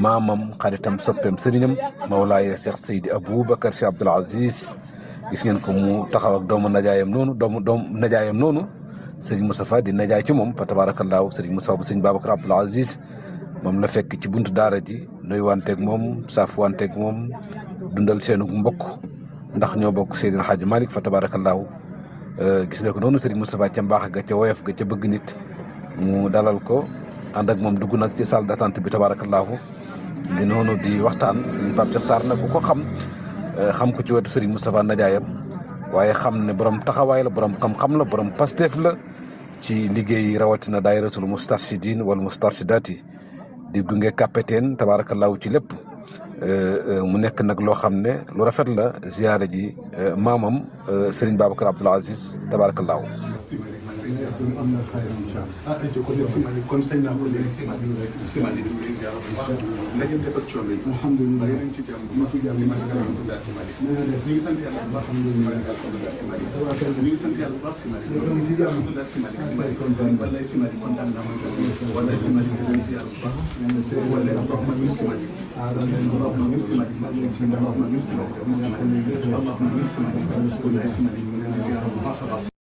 maamam xaritam soppeem sëriñam Mawlaaye Cheikh Seydi Aboubacar Sy Abdoul Aziz gis ngeen ko mu taxaw ak doomu najaayam noonu Serigne Moustapha di najaay ci moom fa tabaarakallaahu Serigne Moustapha bu Serigne Babacar Abdoul Aziz moom la fekk ci buntu daara ji nuy wanteeg moom saafu wanteeg moom dundal seenu mbokk ndax ñoo bokk Seydil Hadji Malick fa tabaarakallaahu gis nga ko noonu Serigne Moustapha ca mbaax ga ca woyof ga ca bëgg nit mu dalal ko ànd ak moom dugg nag ci salle d'attente bi tabaarakallaahu di noonu di waxtaan Serigne Pape Cheikh Sarr nag ku ko xam ko ci wetu Serigne Moustapha najaayam waaye xam ne borom taxawaay la borom xam-xam la borom pasteef la ci liggéey rawatina daayiratul mustarshidin wal mustarshidaati di gunge capitaine tabaarakallaahu ci lépp mu nekk nag loo xam ne lu rafet la ziyaare ji maamam Serigne Babacar Abdoul Aziz tabaarakallaahu. am na xayma incha allah. kon sëñ naa ko léegi Simali di nuyu ziar bu baax na ngeen def ak coono yi. alhamdulilah yéen a ngi ci jàmm bu baax Simali. ñu ngi sant yàlla bu baax. alhamdulilah Simali. ñu ngi sant yàlla bu baax Simali. alhamdulilah Simali. wallaay Simali kontaan naa ma. wallaay Simali ñu ngi ziar bu baax. wallaay allahumma min Simali. allahumma min Simali. allahumma min Simali. allahumma min Simali. wallaay Simali ñu ngi ziar bu baax a baax.